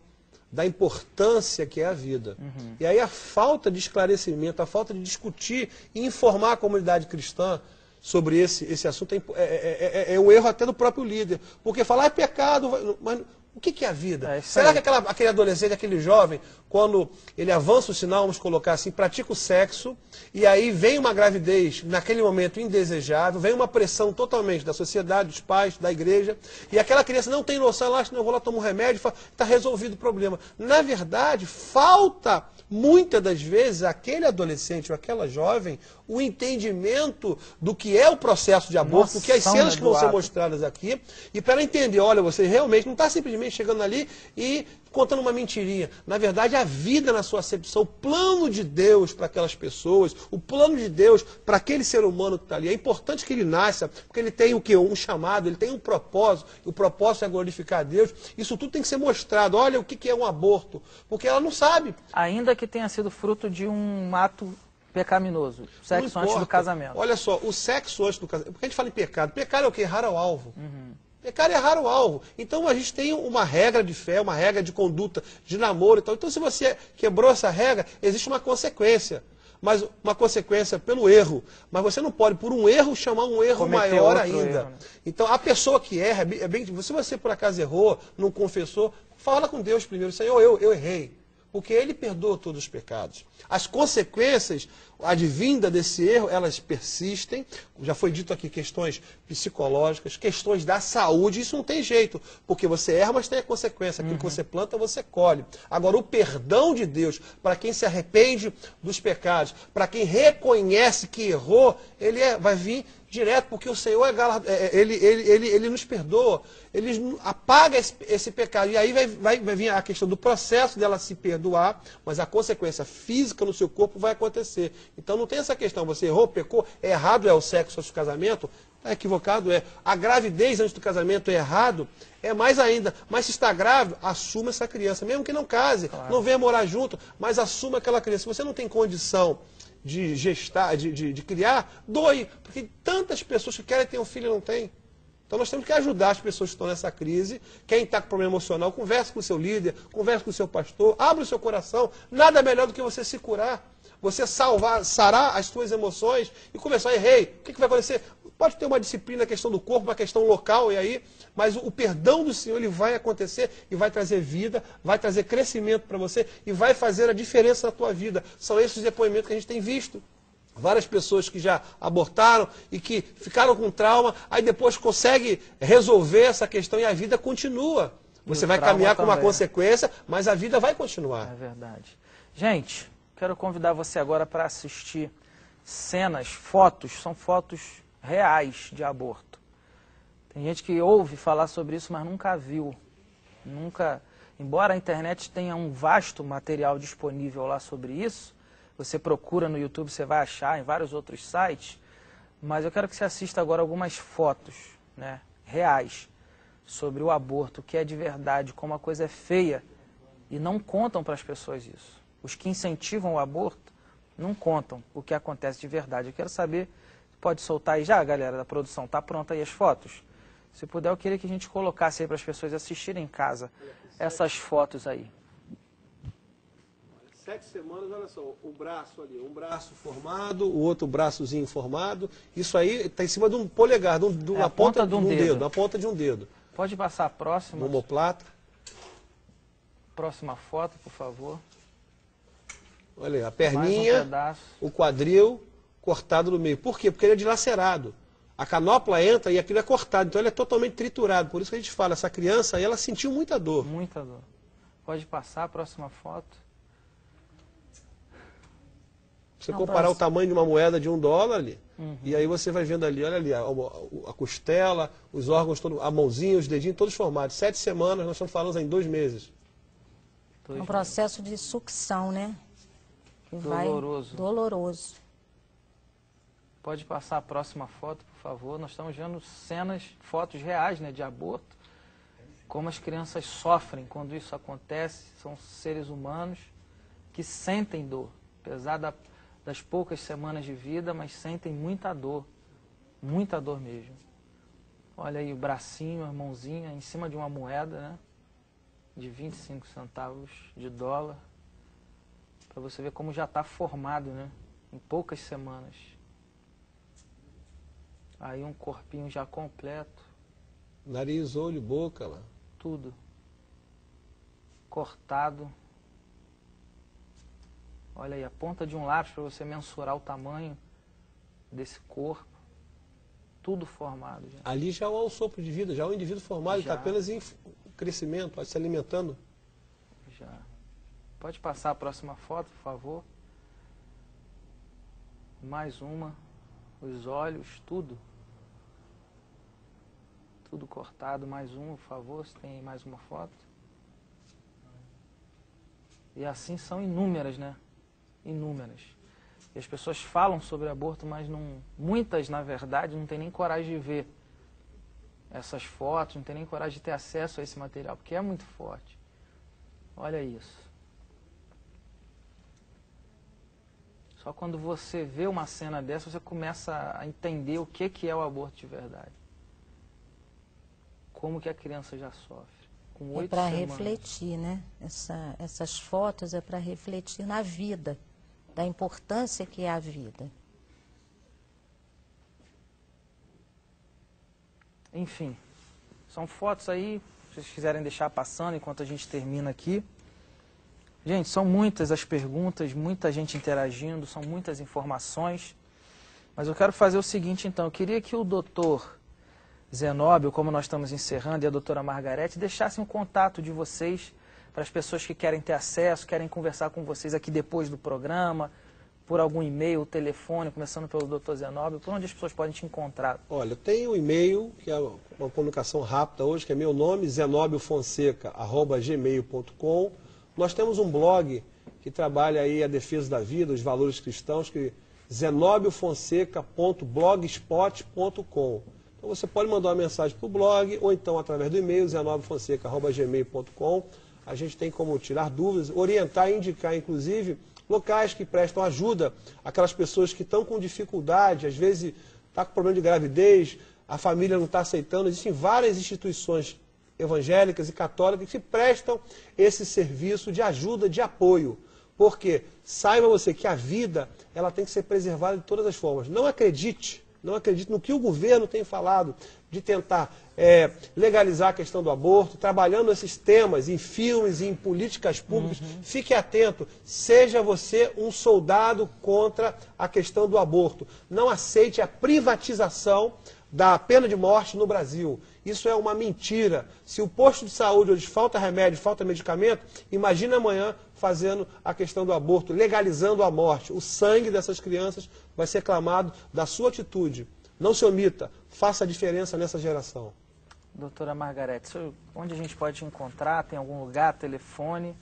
da importância que é a vida. E aí a falta de esclarecimento, a falta de discutir e informar a comunidade cristã sobre esse assunto é um erro até do próprio líder. Porque falar é pecado, mas o que é a vida? Será que aquele adolescente, aquele jovem, quando ele avança o sinal, vamos colocar assim, pratica o sexo, e aí vem uma gravidez, naquele momento indesejável, vem uma pressão totalmente da sociedade, dos pais, da igreja, e aquela criança não tem noção, ela acha que não, eu vou lá tomar um remédio, está resolvido o problema. Na verdade, falta, muitas das vezes, aquele adolescente ou aquela jovem, o entendimento do que é o processo de aborto, do que as cenas que vão ser mostradas aqui, e para ela entender, olha, você realmente não está simplesmente chegando ali e contando uma mentirinha. Na verdade, a vida na sua acepção, o plano de Deus para aquelas pessoas, o plano de Deus para aquele ser humano que está ali. É importante que ele nasça, porque ele tem o quê? Um chamado, ele tem um propósito, e o propósito é glorificar a Deus. Isso tudo tem que ser mostrado. Olha o que é um aborto, porque ela não sabe. Ainda que tenha sido fruto de um ato pecaminoso, sexo antes do casamento. Olha só, o sexo antes do casamento, porque a gente fala em pecado. Pecado é o quê? Errar ao alvo. Pecado é errar o alvo. Então a gente tem uma regra de fé, uma regra de conduta, de namoro e tal. Então se você quebrou essa regra, existe uma consequência. Mas uma consequência pelo erro. Mas você não pode, por um erro, chamar um erro maior ainda. Erro, né? Então a pessoa que erra, se você por acaso errou, não confessou, fala com Deus primeiro. Senhor, eu errei. Porque Ele perdoa todos os pecados. As consequências advindas desse erro, elas persistem. Já foi dito aqui questões psicológicas, questões da saúde. Isso não tem jeito, porque você erra, mas tem a consequência. Aquilo que você planta, você colhe. Agora, o perdão de Deus, para quem se arrepende dos pecados, para quem reconhece que errou, vai vir direto, porque o Senhor ele nos perdoa, ele apaga esse pecado. E aí vai vir a questão do processo dela se perdoar, mas a consequência física no seu corpo vai acontecer. Então não tem essa questão, você errou, pecou, errado é o sexo antes do casamento, está equivocado é. A gravidez antes do casamento é errado, é mais ainda. Mas se está grávido, assuma essa criança, mesmo que não case, claro, não venha morar junto, mas assuma aquela criança. Se você não tem condição de gestar, de criar, doe. Porque tantas pessoas que querem ter um filho e não têm. Então nós temos que ajudar as pessoas que estão nessa crise. Quem está com problema emocional, converse com o seu líder, converse com o seu pastor, abra o seu coração. Nada melhor do que você se curar. Você sarar as suas emoções e começar, errei. O que vai acontecer? Pode ter uma disciplina, a questão do corpo, uma questão local, e aí, mas o perdão do Senhor ele vai acontecer e vai trazer vida, vai trazer crescimento para você e vai fazer a diferença na tua vida. São esses depoimentos que a gente tem visto. Várias pessoas que já abortaram e que ficaram com trauma, aí depois consegue resolver essa questão e a vida continua. Você vai caminhar com uma consequência, mas a vida vai continuar. É verdade. Gente, quero convidar você agora para assistir cenas, fotos, são fotos reais de aborto. Tem gente que ouve falar sobre isso, mas nunca viu. Embora a internet tenha um vasto material disponível lá sobre isso, você procura no YouTube, você vai achar em vários outros sites, mas eu quero que você assista agora algumas fotos, né, reais sobre o aborto, o que é de verdade, como a coisa é feia, e não contam para as pessoas isso. Os que incentivam o aborto não contam o que acontece de verdade. Eu quero saber, pode soltar aí já, galera da produção, tá pronta aí as fotos? Se puder, eu queria que a gente colocasse aí para as pessoas assistirem em casa essas fotos aí. 7 semanas, olha só, o braço ali, um braço formado, o outro braçozinho formado. Isso aí está em cima de um polegar, na ponta de um dedo. Na ponta de um dedo. Pode passar a próxima. Omoplata. Próxima foto, por favor. Olha aí, a perninha, o quadril cortado no meio. Por quê? Porque ele é dilacerado. A canopla entra e aquilo é cortado, então ele é totalmente triturado. Por isso que a gente fala, essa criança aí, ela sentiu muita dor. Muita dor. Pode passar a próxima foto. Você comparar o tamanho de uma moeda de $1 ali, e aí você vai vendo ali, olha ali, a costela, os órgãos, todos, a mãozinha, os dedinhos, todos formados. 7 semanas, nós estamos falando em 2 meses. É um processo de sucção, né? Que doloroso. Doloroso. Pode passar a próxima foto, por favor. Nós estamos vendo cenas, fotos reais, né, de aborto. Como as crianças sofrem quando isso acontece. São seres humanos que sentem dor. Apesar das poucas semanas de vida, mas sentem muita dor mesmo. Olha aí o bracinho, a mãozinha em cima de uma moeda, né, de 25 centavos de dólar, para você ver como já está formado, né, em poucas semanas. Aí um corpinho já completo. Nariz, olho, boca lá. Tudo. Cortado. Olha aí, a ponta de um lápis para você mensurar o tamanho desse corpo. Tudo formado já. Ali já há um sopro de vida, já há um indivíduo formado, ele está apenas em crescimento, se alimentando. Já. Pode passar a próxima foto, por favor. Mais uma. Os olhos, tudo. Tudo cortado. Mais uma, por favor, se tem mais uma foto. E assim são inúmeras, né? Inúmeras. E as pessoas falam sobre aborto, mas não, muitas, na verdade, não têm nem coragem de ver essas fotos, não têm nem coragem de ter acesso a esse material, porque é muito forte. Olha isso. Só quando você vê uma cena dessa, você começa a entender o que é o aborto de verdade. Como que a criança já sofre. Com 8 para semanas. refletir, né? Essas fotos é para refletir na vida, da importância que é a vida. Enfim, são fotos aí, se vocês quiserem deixar passando enquanto a gente termina aqui. Gente, são muitas as perguntas, muita gente interagindo, são muitas informações. Mas eu quero fazer o seguinte, então. Eu queria que o doutor Zenóbio, como nós estamos encerrando, e a doutora Margarete, deixassem um contato de vocês para as pessoas que querem ter acesso, querem conversar com vocês aqui depois do programa, por algum e-mail, telefone, começando pelo doutor Zenóbio, por onde as pessoas podem te encontrar? Olha, tem um e-mail, que é uma comunicação rápida hoje, que é meu nome, zenobiofonseca@gmail.com. Nós temos um blog que trabalha aí a defesa da vida, os valores cristãos, que é zenobiofonseca.blogspot.com. Então você pode mandar uma mensagem para o blog, ou então através do e-mail, zenobiofonseca@gmail.com. A gente tem como tirar dúvidas, orientar e indicar, inclusive, locais que prestam ajuda àquelas pessoas que estão com dificuldade, às vezes está com problema de gravidez, a família não está aceitando. Existem várias instituições evangélicas e católicas que prestam esse serviço de ajuda, de apoio. Porque saiba você que a vida ela tem que ser preservada de todas as formas. Não acredite no que o governo tem falado de tentar legalizar a questão do aborto, trabalhando esses temas em filmes e em políticas públicas. Fique atento, seja você um soldado contra a questão do aborto. Não aceite a privatização da pena de morte no Brasil. Isso é uma mentira. Se o posto de saúde hoje falta remédio, falta medicamento, imagina amanhã fazendo a questão do aborto, legalizando a morte. O sangue dessas crianças vai ser clamado da sua atitude. Não se omita, faça a diferença nessa geração. Doutora Margarete, onde a gente pode te encontrar? Tem algum lugar, telefone?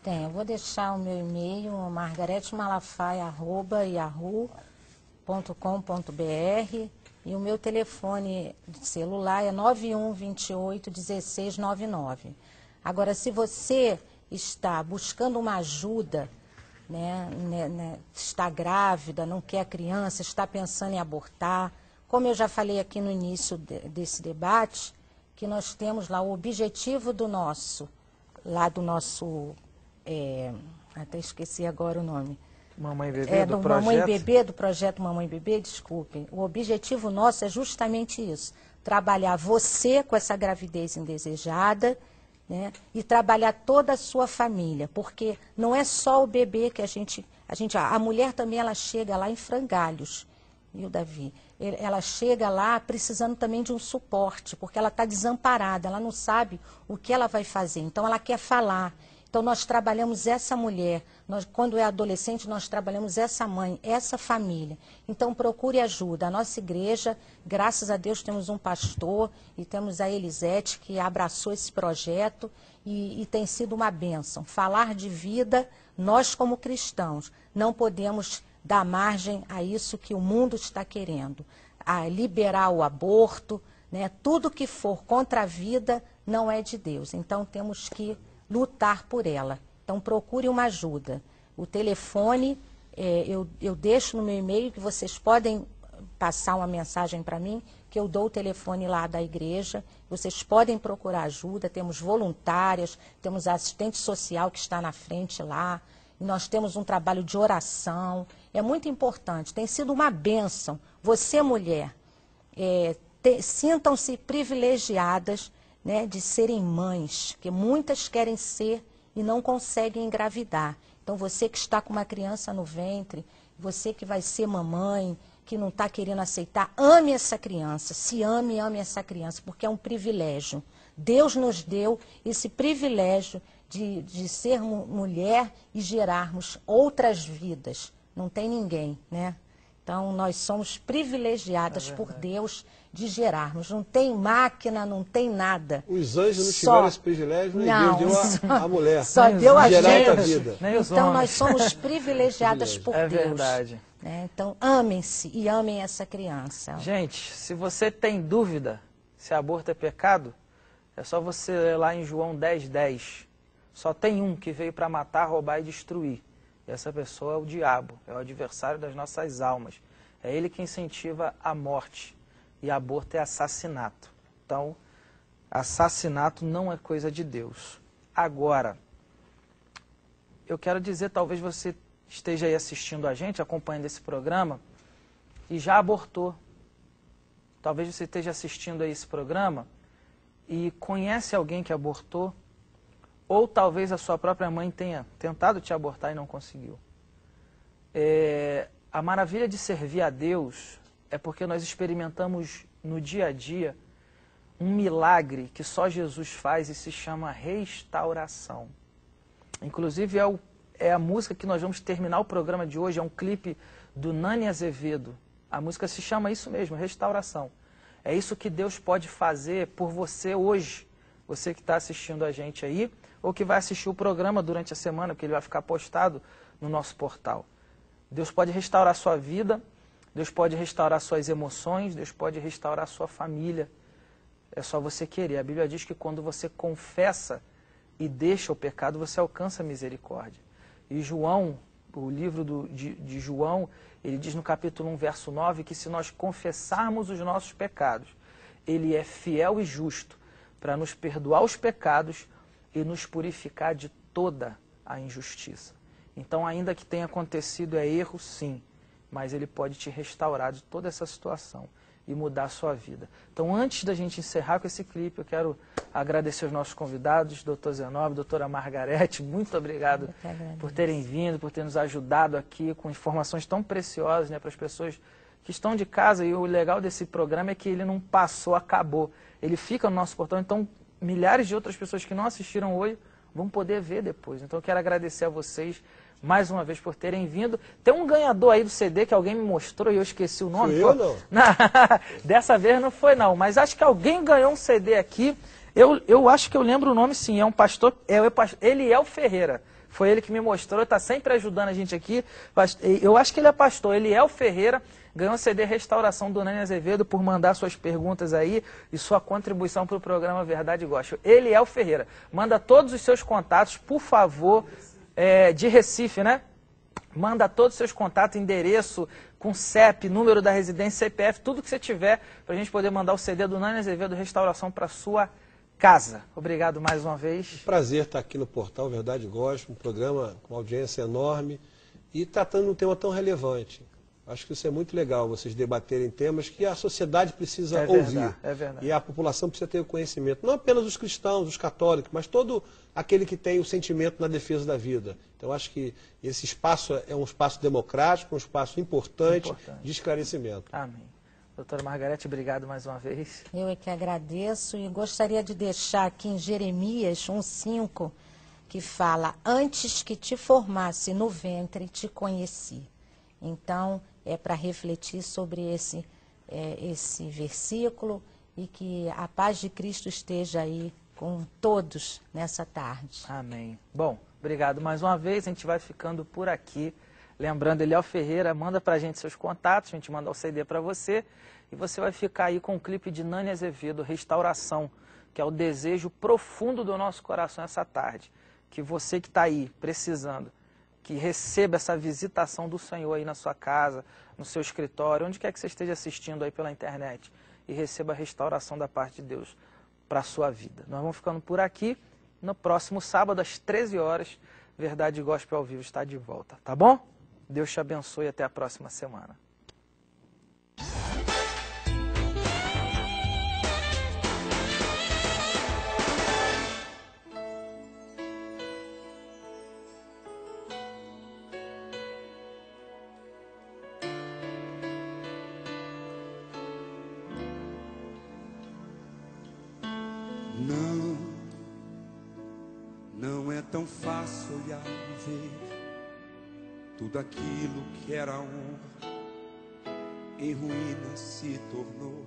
Tem, eu vou deixar o meu e-mail, margaretemalafaia@yahoo.com.br, e o meu telefone de celular é 9128-1699. Agora, se você está buscando uma ajuda, está grávida, não quer criança, está pensando em abortar, como eu já falei aqui no início desse debate, que nós temos lá o objetivo do nosso, até esqueci agora o nome. Mamãe e Bebê do projeto? Mamãe e Bebê, do projeto Mamãe e Bebê, desculpem. O objetivo nosso é justamente isso, trabalhar você com essa gravidez indesejada, né, e trabalhar toda a sua família, porque não é só o bebê que a mulher também ela chega lá em frangalhos, viu, Davi? Ela chega lá precisando também de um suporte, porque ela está desamparada, ela não sabe o que ela vai fazer, então ela quer falar. Então nós trabalhamos essa mulher, quando é adolescente nós trabalhamos essa mãe, essa família. Então procure ajuda. A nossa igreja, graças a Deus, temos um pastor e temos a Elisete que abraçou esse projeto e tem sido uma bênção. Falar de vida, nós como cristãos não podemos dar margem a isso que o mundo está querendo, a liberar o aborto, né? Tudo que for contra a vida não é de Deus. Então temos que lutar por ela. Então procure uma ajuda. O telefone, eu deixo no meu e-mail, que vocês podem passar uma mensagem para mim, que eu dou o telefone lá da igreja. Vocês podem procurar ajuda, temos voluntárias, temos a assistente social que está na frente lá, e nós temos um trabalho de oração. É muito importante, tem sido uma bênção. Você, mulher, sintam-se privilegiadas, né, de serem mães, que muitas querem ser e não conseguem engravidar. Então, você que está com uma criança no ventre, você que vai ser mamãe, que não está querendo aceitar, ame essa criança, se ame e ame essa criança, porque é um privilégio. Deus nos deu esse privilégio de ser mulher e gerarmos outras vidas. Não tem ninguém, né? Então, nós somos privilegiadas por Deus de gerarmos. Não tem máquina, não tem nada. Os anjos não tiveram esse privilégio, nem Deus deu a mulher. Só deu a gerar gente. vida. Então, nós somos privilegiadas por Deus. É verdade. Né? Então, amem-se e amem essa criança. Gente, se você tem dúvida se aborto é pecado, é só você ler lá em João 10:10. Só tem um que veio para matar, roubar e destruir. E essa pessoa é o diabo, é o adversário das nossas almas. É ele que incentiva a morte. E aborto é assassinato. Então, assassinato não é coisa de Deus. Agora, eu quero dizer, talvez você esteja aí assistindo a gente, acompanhando esse programa, e já abortou. Talvez você esteja assistindo a esse programa e conhece alguém que abortou, ou talvez a sua própria mãe tenha tentado te abortar e não conseguiu. A maravilha de servir a Deus é porque nós experimentamos no dia a dia um milagre que só Jesus faz e se chama restauração. Inclusive é a música que nós vamos terminar o programa de hoje, é um clipe do Nani Azevedo. A música se chama isso mesmo, restauração. É isso que Deus pode fazer por você hoje, você que está assistindo a gente aí, ou que vai assistir o programa durante a semana, porque ele vai ficar postado no nosso portal. Deus pode restaurar a sua vida, Deus pode restaurar suas emoções, Deus pode restaurar a sua família. É só você querer. A Bíblia diz que quando você confessa e deixa o pecado, você alcança a misericórdia. E João, o livro de João, ele diz no capítulo 1, verso 9, que se nós confessarmos os nossos pecados, ele é fiel e justo para nos perdoar os pecados e nos purificar de toda a injustiça. Então, ainda que tenha acontecido erro, sim, mas ele pode te restaurar de toda essa situação e mudar a sua vida. Então, antes da gente encerrar com esse clipe, eu quero agradecer os nossos convidados, doutor Zenóbio, doutora Margarete, muito obrigado por terem vindo, por terem nos ajudado aqui com informações tão preciosas, né, para as pessoas que estão de casa. E o legal desse programa é que ele não passou, acabou. Ele fica no nosso portal, então milhares de outras pessoas que não assistiram hoje vão poder ver depois. Então, eu quero agradecer a vocês mais uma vez por terem vindo. Tem um ganhador aí do CD que alguém me mostrou e eu esqueci o nome. Fui eu, não? Dessa vez não foi, não. Mas acho que alguém ganhou um CD aqui. Eu acho que eu lembro o nome, sim. É um pastor, Eliel Ferreira. Foi ele que me mostrou, está sempre ajudando a gente aqui. Eu acho que ele é pastor. Eliel Ferreira ganhou um CD Restauração do Nani Azevedo por mandar suas perguntas aí e sua contribuição para o programa Verdade e Gospel. Eliel Ferreira. Manda todos os seus contatos, por favor. De Recife, né? Manda todos os seus contatos, endereço, com CEP, número da residência, CPF, tudo que você tiver, para a gente poder mandar o CD do Nani Azevedo Restauração para sua casa. Obrigado mais uma vez. Prazer estar aqui no portal Verdade Gospel, um programa com audiência enorme e tratando um tema tão relevante. Acho que isso é muito legal, vocês debaterem temas que a sociedade precisa ouvir. É verdade. E a população precisa ter o conhecimento. Não apenas os cristãos, os católicos, mas todo aquele que tem o sentimento na defesa da vida. Então, acho que esse espaço é um espaço democrático, um espaço importante. De esclarecimento. Amém. Doutora Margarete, obrigado mais uma vez. Eu é que agradeço e gostaria de deixar aqui em Jeremias 1,5, que fala: antes que te formasse no ventre, te conheci. Então, é para refletir sobre esse versículo e que a paz de Cristo esteja aí com todos nessa tarde. Amém. Bom, obrigado mais uma vez. A gente vai ficando por aqui. Lembrando, Eliel Ferreira, manda pra gente seus contatos, a gente manda o CD para você e você vai ficar aí com o clipe de Nani Azevedo, Restauração, que é o desejo profundo do nosso coração essa tarde. Que você que está aí precisando, que receba essa visitação do Senhor aí na sua casa, no seu escritório, onde quer que você esteja assistindo aí pela internet, e receba a restauração da parte de Deus para a sua vida. Nós vamos ficando por aqui. No próximo sábado, às 13 horas, Verdade Gospel ao Vivo está de volta, tá bom? Deus te abençoe e até a próxima semana. tão fácil olhar e ver tudo aquilo que era honra em ruínas se tornou.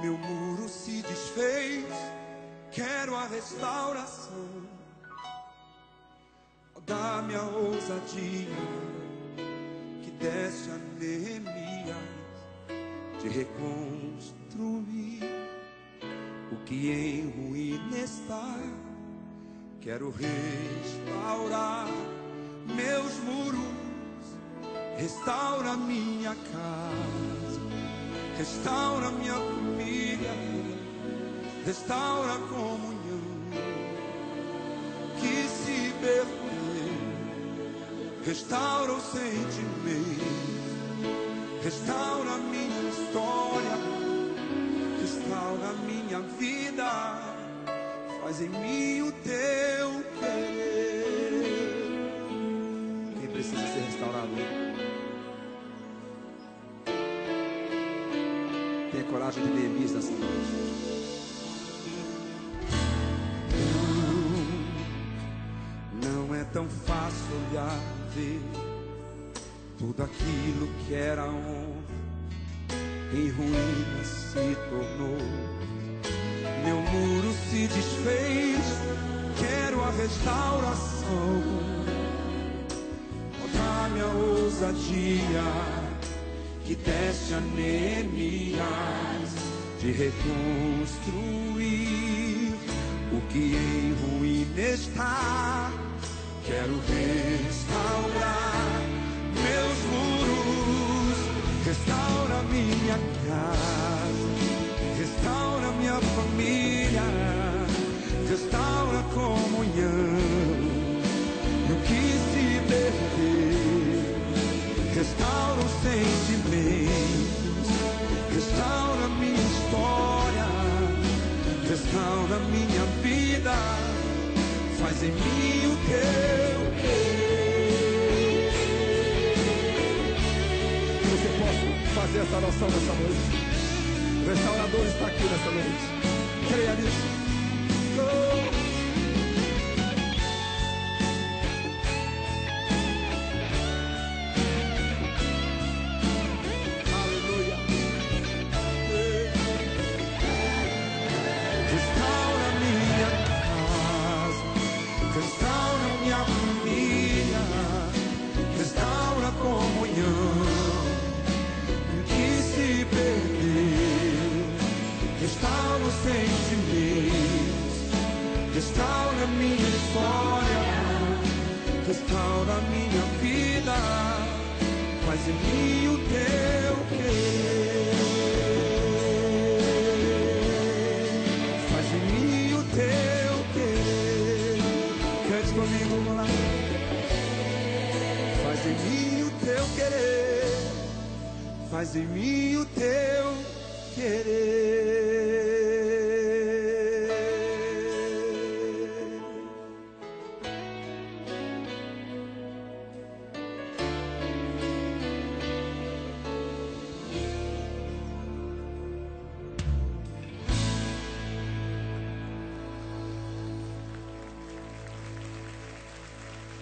Meu muro se desfez, quero a restauração. Dá-me a ousadia que desce a Neemias de reconstruir o que em ruína está. Quero restaurar meus muros, restaura minha casa, restaura minha família, restaura a comunhão que se perdeu, restaura o sentimento, restaura minha história, restaura a minha vida, faz em mim o teu querer. Quem precisa ser restaurado? Tenha coragem de Neemias nessa noite. Não é tão fácil olhar e ver tudo aquilo que era honra em ruínas se tornou. Meu muro se desfez, quero a restauração. Dá-me a ousadia que desce a Neemias de reconstruir o que em ruína está. Quero restaurar meus muros, restaura minha casa, restaura minha família, restaura a comunhão, e o que se perdeu, restaura os sentimentos, restaura minha história, restaura minha vida, faz em mim o teu querer. Que você possa fazer essa oração nessa noite. O restaurador está aqui nessa noite. Creia nisso. Aleluia. Restaura minha casa, restaura minha família, restaura a comunhão que se perdeu, restaura os sentimentos, restaura minha história, restaura minha vida, faz em mim o teu querer, faz em mim o teu querer. Cante comigo, vamos lá. Faz em mim o teu querer, faz em mim o teu querer.